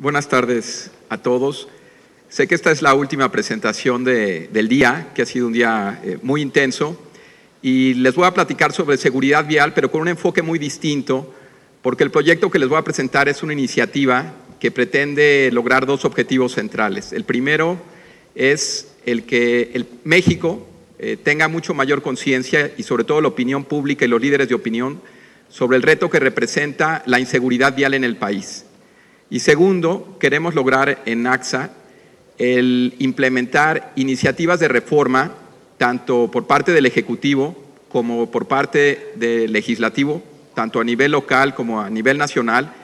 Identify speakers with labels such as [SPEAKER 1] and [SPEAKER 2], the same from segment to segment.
[SPEAKER 1] Buenas tardes a todos. Sé que esta es la última presentación del día, que ha sido un día muy intenso, y les voy a platicar sobre seguridad vial, pero con un enfoque muy distinto, porque el proyecto que les voy a presentar es una iniciativa que pretende lograr dos objetivos centrales. El primero es el que México tenga mucho mayor conciencia y sobre todo la opinión pública y los líderes de opinión sobre el reto que representa la inseguridad vial en el país. Y segundo, queremos lograr en AXA el implementar iniciativas de reforma, tanto por parte del Ejecutivo como por parte del Legislativo, tanto a nivel local como a nivel nacional,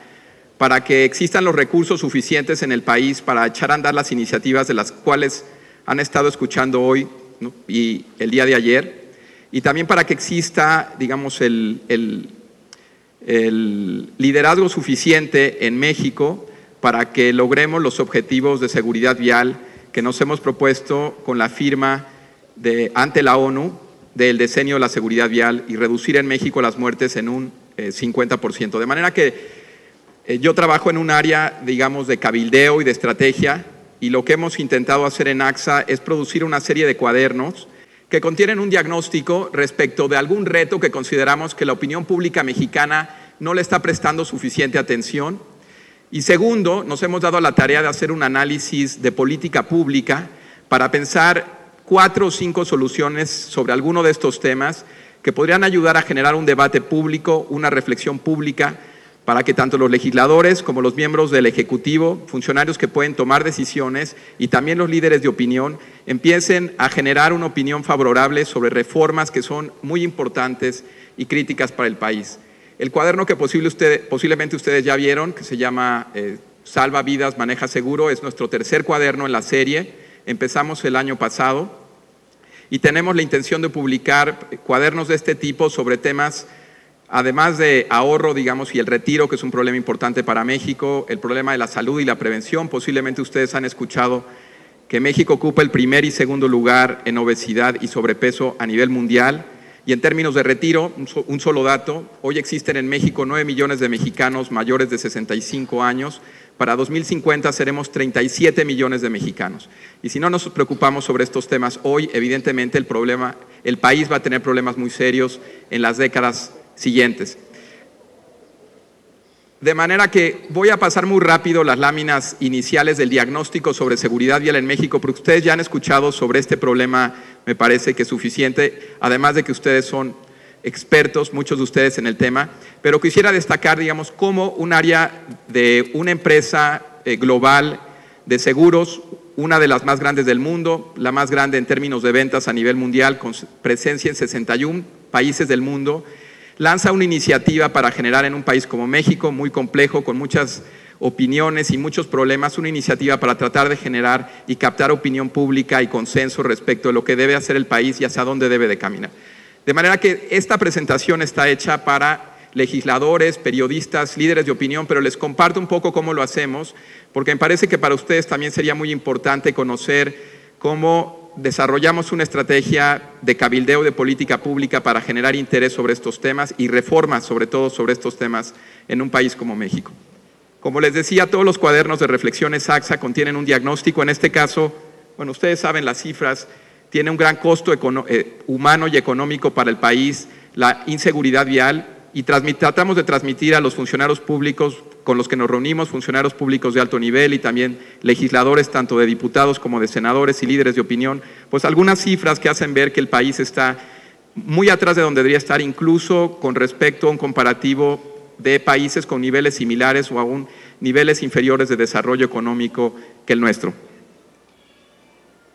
[SPEAKER 1] para que existan los recursos suficientes en el país para echar a andar las iniciativas de las cuales han estado escuchando hoy, ¿no?, y el día de ayer, y también para que exista, digamos, el liderazgo suficiente en México para que logremos los objetivos de seguridad vial que nos hemos propuesto con la firma ante la ONU del Decenio de la Seguridad Vial y reducir en México las muertes en un 50%. De manera que yo trabajo en un área, digamos, de cabildeo y de estrategia, y lo que hemos intentado hacer en AXA es producir una serie de cuadernos que contienen un diagnóstico respecto de algún reto que consideramos que la opinión pública mexicana no le está prestando suficiente atención. Y segundo, nos hemos dado a la tarea de hacer un análisis de política pública para pensar 4 o 5 soluciones sobre alguno de estos temas que podrían ayudar a generar un debate público, una reflexión pública, para que tanto los legisladores como los miembros del Ejecutivo, funcionarios que pueden tomar decisiones y también los líderes de opinión empiecen a generar una opinión favorable sobre reformas que son muy importantes y críticas para el país. El cuaderno que posiblemente ustedes ya vieron, que se llama Salva Vidas, Maneja Seguro, es nuestro tercer cuaderno en la serie. Empezamos el año pasado y tenemos la intención de publicar cuadernos de este tipo sobre temas, además de ahorro, digamos, y el retiro, que es un problema importante para México, el problema de la salud y la prevención. Posiblemente ustedes han escuchado que México ocupa el primer y segundo lugar en obesidad y sobrepeso a nivel mundial. Y en términos de retiro, un solo dato, hoy existen en México 9 millones de mexicanos mayores de 65 años. Para 2050 seremos 37 millones de mexicanos. Y si no nos preocupamos sobre estos temas hoy, evidentemente el país va a tener problemas muy serios en las décadas siguientes. De manera que voy a pasar muy rápido las láminas iniciales del diagnóstico sobre seguridad vial en México, porque ustedes ya han escuchado sobre este problema, me parece que es suficiente, además de que ustedes son expertos, muchos de ustedes en el tema, pero quisiera destacar, digamos, cómo un área de una empresa global de seguros, una de las más grandes del mundo, la más grande en términos de ventas a nivel mundial, con presencia en 61 países del mundo, lanza una iniciativa para generar en un país como México, muy complejo, con muchas opiniones y muchos problemas, una iniciativa para tratar de generar y captar opinión pública y consenso respecto de lo que debe hacer el país y hacia dónde debe de caminar. De manera que esta presentación está hecha para legisladores, periodistas, líderes de opinión, pero les comparto un poco cómo lo hacemos, porque me parece que para ustedes también sería muy importante conocer cómo desarrollamos una estrategia de cabildeo de política pública para generar interés sobre estos temas y reformas, sobre todo sobre estos temas, en un país como México. Como les decía, todos los cuadernos de reflexiones AXA contienen un diagnóstico. En este caso, bueno, ustedes saben las cifras, tiene un gran costo humano y económico para el país, la inseguridad vial, y tratamos de transmitir a los funcionarios públicos con los que nos reunimos, funcionarios públicos de alto nivel y también legisladores, tanto de diputados como de senadores y líderes de opinión, pues algunas cifras que hacen ver que el país está muy atrás de donde debería estar, incluso con respecto a un comparativo de países con niveles similares o aún niveles inferiores de desarrollo económico que el nuestro.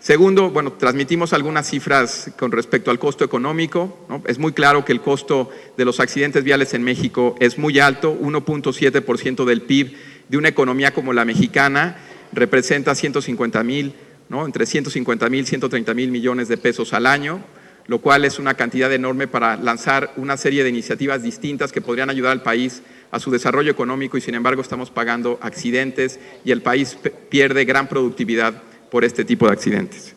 [SPEAKER 1] Segundo, bueno, transmitimos algunas cifras con respecto al costo económico, ¿no? Es muy claro que el costo de los accidentes viales en México es muy alto, 1.7% del PIB de una economía como la mexicana representa 150,000, ¿no?, entre 150,000 y 130,000 millones de pesos al año, lo cual es una cantidad enorme para lanzar una serie de iniciativas distintas que podrían ayudar al país a su desarrollo económico, y sin embargo estamos pagando accidentes y el país pierde gran productividad por este tipo de accidentes.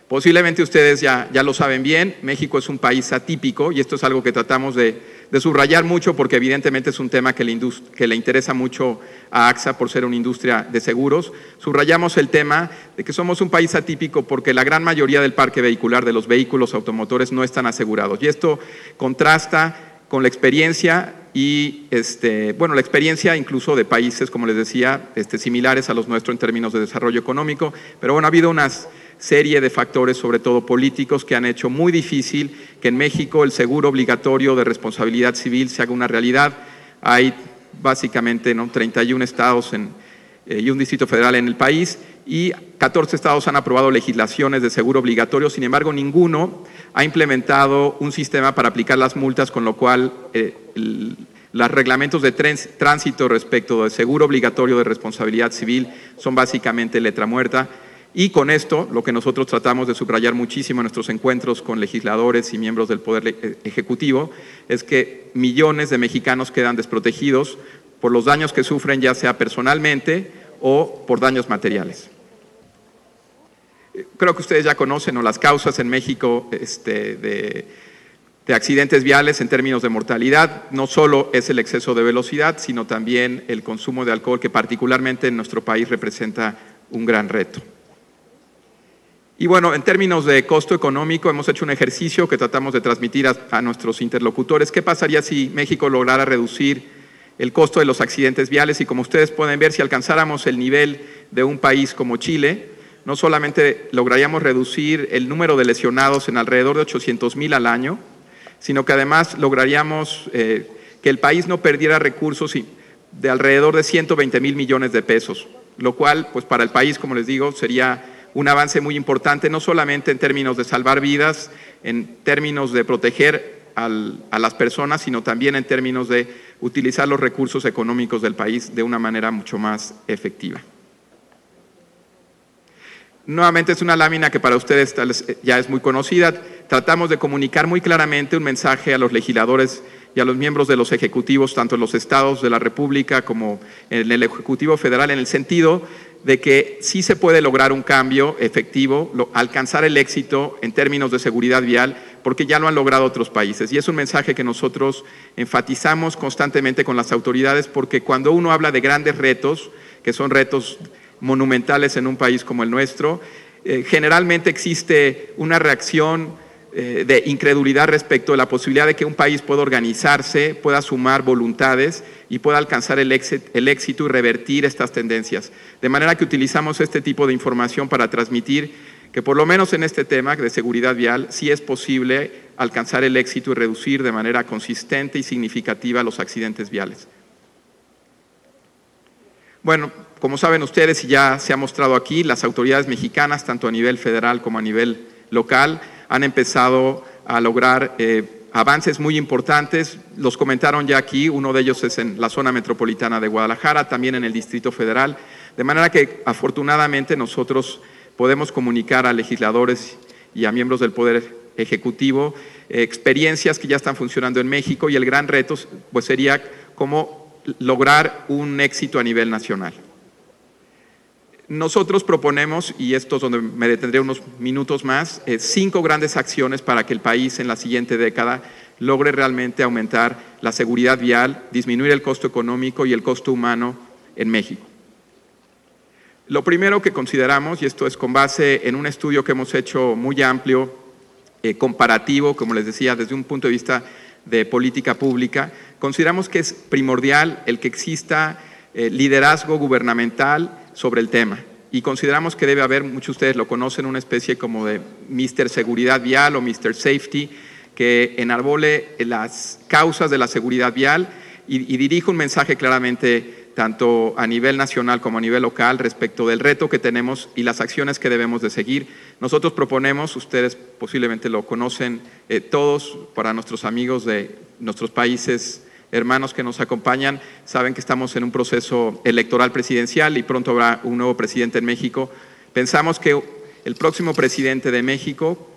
[SPEAKER 1] Posiblemente ustedes ya lo saben bien, México es un país atípico y esto es algo que tratamos de de subrayar mucho porque evidentemente es un tema que le interesa mucho a AXA por ser una industria de seguros. Subrayamos el tema de que somos un país atípico porque la gran mayoría del parque vehicular de los vehículos automotores no están asegurados y esto contrasta con la experiencia y la experiencia incluso de países, como les decía, similares a los nuestros en términos de desarrollo económico, pero bueno, ha habido una serie de factores, sobre todo políticos, que han hecho muy difícil que en México el seguro obligatorio de responsabilidad civil se haga una realidad. Hay básicamente 31 estados y un distrito federal en el país y 14 estados han aprobado legislaciones de seguro obligatorio, sin embargo ninguno ha implementado un sistema para aplicar las multas, con lo cual los reglamentos de tránsito respecto del seguro obligatorio de responsabilidad civil son básicamente letra muerta. Y con esto, lo que nosotros tratamos de subrayar muchísimo en nuestros encuentros con legisladores y miembros del Poder Ejecutivo, es que millones de mexicanos quedan desprotegidos por los daños que sufren, ya sea personalmente o por daños materiales. Creo que ustedes ya conocen las causas en México de accidentes viales en términos de mortalidad. No solo es el exceso de velocidad, sino también el consumo de alcohol, que particularmente en nuestro país representa un gran reto. Y bueno, en términos de costo económico, hemos hecho un ejercicio que tratamos de transmitir a nuestros interlocutores. ¿Qué pasaría si México lograra reducir el costo de los accidentes viales? Y como ustedes pueden ver, si alcanzáramos el nivel de un país como Chile, no solamente lograríamos reducir el número de lesionados en alrededor de 800,000 al año, sino que además lograríamos que el país no perdiera recursos de alrededor de 120,000 millones de pesos, lo cual, pues para el país, como les digo, sería un avance muy importante, no solamente en términos de salvar vidas, en términos de proteger a las personas, sino también en términos de utilizar los recursos económicos del país de una manera mucho más efectiva. Nuevamente es una lámina que para ustedes ya es muy conocida. Tratamos de comunicar muy claramente un mensaje a los legisladores y a los miembros de los ejecutivos, tanto en los estados de la República como en el Ejecutivo Federal, en el sentido de que sí se puede lograr un cambio efectivo, alcanzar el éxito en términos de seguridad vial, porque ya lo han logrado otros países. Y es un mensaje que nosotros enfatizamos constantemente con las autoridades, porque cuando uno habla de grandes retos, que son retos monumentales en un país como el nuestro, generalmente existe una reacción de incredulidad respecto de la posibilidad de que un país pueda organizarse, pueda sumar voluntades y pueda alcanzar el éxito y revertir estas tendencias. De manera que utilizamos este tipo de información para transmitir que por lo menos en este tema de seguridad vial sí es posible alcanzar el éxito y reducir de manera consistente y significativa los accidentes viales. Bueno, como saben ustedes y ya se ha mostrado aquí, las autoridades mexicanas, tanto a nivel federal como a nivel local, han empezado a lograr avances muy importantes. Los comentaron ya aquí, uno de ellos es en la zona metropolitana de Guadalajara, también en el Distrito Federal, de manera que afortunadamente nosotros podemos comunicar a legisladores y a miembros del Poder Ejecutivo experiencias que ya están funcionando en México, y el gran reto pues sería cómo lograr un éxito a nivel nacional. Nosotros proponemos, y esto es donde me detendré unos minutos más, 5 grandes acciones para que el país en la siguiente década logre realmente aumentar la seguridad vial, disminuir el costo económico y el costo humano en México. Lo primero que consideramos, y esto es con base en un estudio que hemos hecho muy amplio, comparativo, como les decía, desde un punto de vista de política pública, consideramos que es primordial el que exista liderazgo gubernamental sobre el tema, y consideramos que debe haber, muchos de ustedes lo conocen, una especie como de Mr. Seguridad Vial o Mr. Safety, que enarbole las causas de la seguridad vial y dirija un mensaje claramente tanto a nivel nacional como a nivel local respecto del reto que tenemos y las acciones que debemos de seguir. Nosotros proponemos, ustedes posiblemente lo conocen todos, para nuestros amigos de nuestros países hermanos que nos acompañan, saben que estamos en un proceso electoral presidencial y pronto habrá un nuevo presidente en México. Pensamos que el próximo presidente de México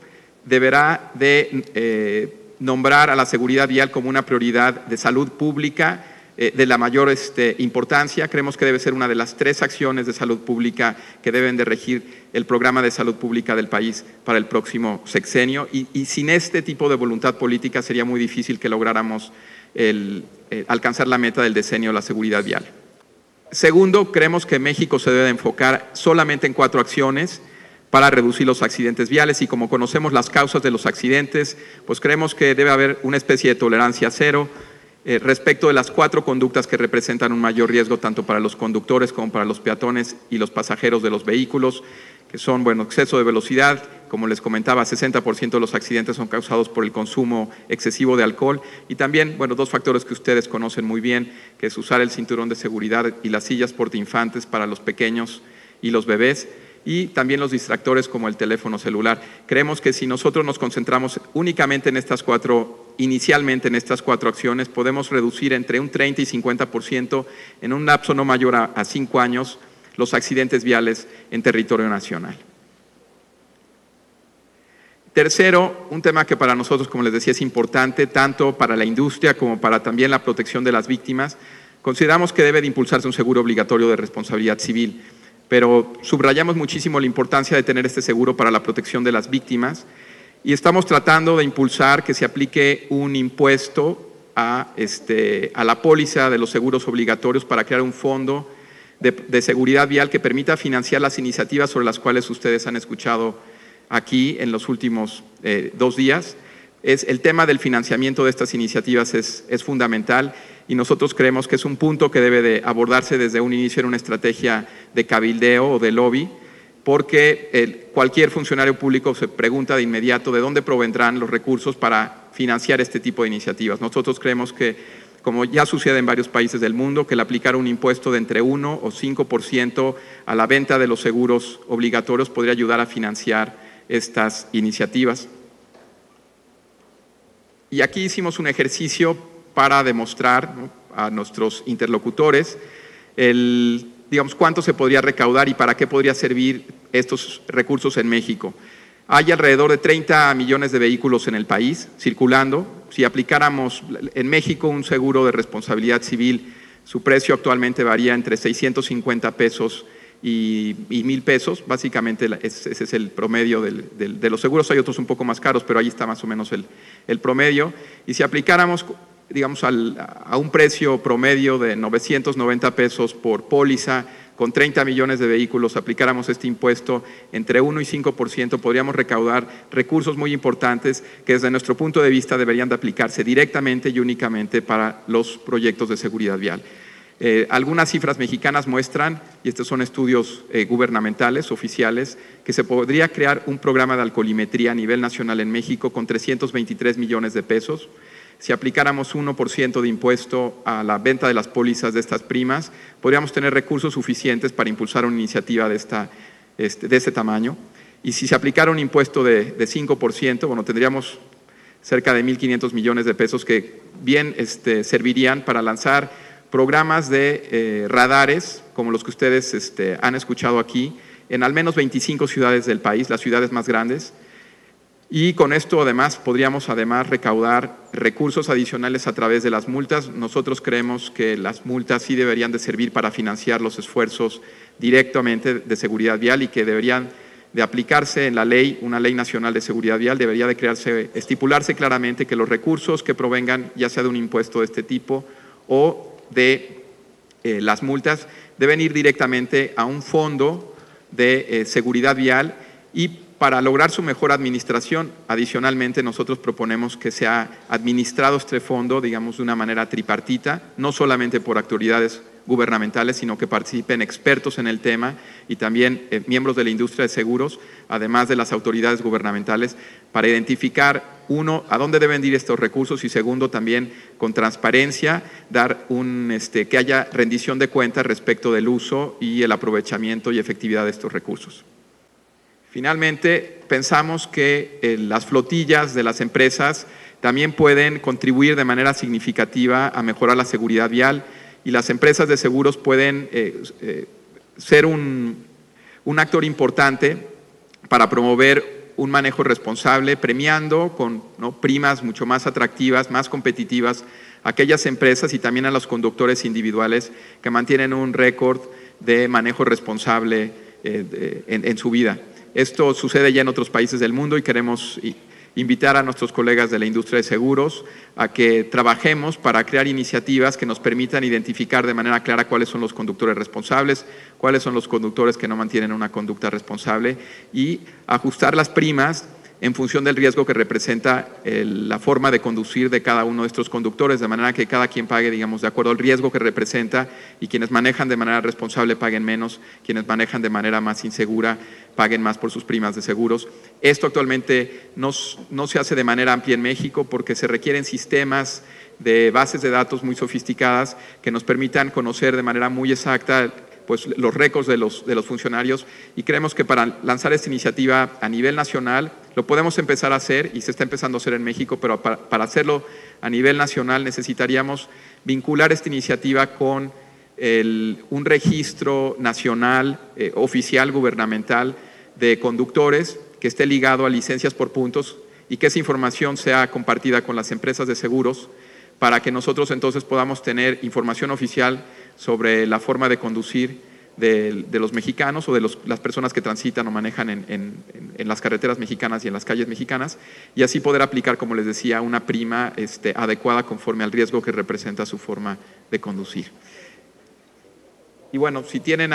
[SPEAKER 1] deberá de nombrar a la seguridad vial como una prioridad de salud pública de la mayor importancia. Creemos que debe ser una de las 3 acciones de salud pública que deben de regir el programa de salud pública del país para el próximo sexenio, y sin este tipo de voluntad política sería muy difícil que lográramos alcanzar la meta del decenio de la seguridad vial. Segundo, creemos que México se debe enfocar solamente en 4 acciones para reducir los accidentes viales, y como conocemos las causas de los accidentes, pues creemos que debe haber una especie de tolerancia cero respecto de las 4 conductas que representan un mayor riesgo tanto para los conductores como para los peatones y los pasajeros de los vehículos, que son, bueno, exceso de velocidad, como les comentaba, 60% de los accidentes son causados por el consumo excesivo de alcohol, y también, bueno, 2 factores que ustedes conocen muy bien, que es usar el cinturón de seguridad y las sillas portainfantes para los pequeños y los bebés, y también los distractores como el teléfono celular. Creemos que si nosotros nos concentramos únicamente en estas 4, inicialmente en estas 4 acciones, podemos reducir entre un 30 y 50% en un lapso no mayor a 5 años los accidentes viales en territorio nacional. Tercero, un tema que para nosotros, como les decía, es importante tanto para la industria como para también la protección de las víctimas. Consideramos que debe de impulsarse un seguro obligatorio de responsabilidad civil, pero subrayamos muchísimo la importancia de tener este seguro para la protección de las víctimas, y estamos tratando de impulsar que se aplique un impuesto a la póliza de los seguros obligatorios para crear un fondo de seguridad vial que permita financiar las iniciativas sobre las cuales ustedes han escuchado aquí en los últimos 2 días. El tema del financiamiento de estas iniciativas es fundamental, y nosotros creemos que es un punto que debe de abordarse desde un inicio en una estrategia de cabildeo o de lobby, porque cualquier funcionario público se pregunta de inmediato de dónde provendrán los recursos para financiar este tipo de iniciativas. Nosotros creemos que, como ya sucede en varios países del mundo, que el aplicar un impuesto de entre 1 o 5% a la venta de los seguros obligatorios podría ayudar a financiar estas iniciativas. Y aquí hicimos un ejercicio para demostrar, ¿no?, a nuestros interlocutores digamos, cuánto se podría recaudar y para qué podría servir estos recursos en México. Hay alrededor de 30 millones de vehículos en el país circulando. Si aplicáramos en México un seguro de responsabilidad civil, su precio actualmente varía entre 650 pesos y 1,000 pesos. Básicamente ese es el promedio de los seguros. Hay otros un poco más caros, pero ahí está más o menos el promedio. Y si aplicáramos, digamos, a un precio promedio de 990 pesos por póliza, con 30 millones de vehículos, aplicáramos este impuesto entre 1 y 5%, podríamos recaudar recursos muy importantes que desde nuestro punto de vista deberían de aplicarse directamente y únicamente para los proyectos de seguridad vial. Algunas cifras mexicanas muestran, y estos son estudios gubernamentales, oficiales, que se podría crear un programa de alcoholimetría a nivel nacional en México con 323 millones de pesos. Si aplicáramos 1% de impuesto a la venta de las pólizas de estas primas, podríamos tener recursos suficientes para impulsar una iniciativa de este tamaño. Y si se aplicara un impuesto de 5%, bueno, tendríamos cerca de 1,500 millones de pesos que bien servirían para lanzar programas de radares, como los que ustedes han escuchado aquí, en al menos 25 ciudades del país, las ciudades más grandes. Y con esto además podríamos recaudar recursos adicionales a través de las multas. Nosotros creemos que las multas sí deberían de servir para financiar los esfuerzos directamente de seguridad vial, y que deberían de aplicarse en la ley, una ley nacional de seguridad vial. Debería de estipularse claramente que los recursos que provengan ya sea de un impuesto de este tipo o de las multas deben ir directamente a un fondo de seguridad vial, y para lograr su mejor administración, adicionalmente nosotros proponemos que sea administrado este fondo, digamos, de una manera tripartita, no solamente por autoridades gubernamentales, sino que participen expertos en el tema y también miembros de la industria de seguros, además de las autoridades gubernamentales, para identificar, uno, a dónde deben ir estos recursos, y segundo, también con transparencia, dar que haya rendición de cuentas respecto del uso y el aprovechamiento y efectividad de estos recursos. Finalmente, pensamos que las flotillas de las empresas también pueden contribuir de manera significativa a mejorar la seguridad vial, y las empresas de seguros pueden ser un actor importante para promover un manejo responsable, premiando con primas mucho más atractivas, más competitivas, a aquellas empresas y también a los conductores individuales que mantienen un récord de manejo responsable en su vida. Esto sucede ya en otros países del mundo, y queremos invitar a nuestros colegas de la industria de seguros a que trabajemos para crear iniciativas que nos permitan identificar de manera clara cuáles son los conductores responsables, cuáles son los conductores que no mantienen una conducta responsable y ajustar las primas en función del riesgo que representa la forma de conducir de cada uno de estos conductores, de manera que cada quien pague, digamos, de acuerdo al riesgo que representa y quienes manejan de manera responsable paguen menos, quienes manejan de manera más insegura paguen más por sus primas de seguros. Esto actualmente no se hace de manera amplia en México porque se requieren sistemas de bases de datos muy sofisticadas que nos permitan conocer de manera muy exacta pues, los récords de los funcionarios y creemos que para lanzar esta iniciativa a nivel nacional lo podemos empezar a hacer y se está empezando a hacer en México, pero para hacerlo a nivel nacional necesitaríamos vincular esta iniciativa con un registro nacional oficial gubernamental de conductores que esté ligado a licencias por puntos y que esa información sea compartida con las empresas de seguros para que nosotros entonces podamos tener información oficial sobre la forma de conducir de los mexicanos o de las personas que transitan o manejan en las carreteras mexicanas y en las calles mexicanas y así poder aplicar, como les decía, una prima adecuada conforme al riesgo que representa su forma de conducir. Y bueno, si tienen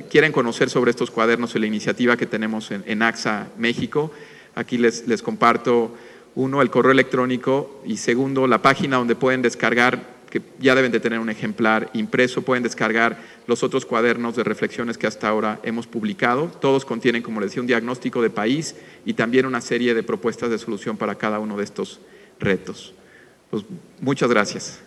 [SPEAKER 1] quieren conocer sobre estos cuadernos y la iniciativa que tenemos en AXA México, aquí les comparto uno, el correo electrónico y segundo, la página donde pueden descargar, que ya deben de tener un ejemplar impreso, pueden descargar los otros cuadernos de reflexiones que hasta ahora hemos publicado. Todos contienen, como les decía, un diagnóstico de país y también una serie de propuestas de solución para cada uno de estos retos. Pues, muchas gracias.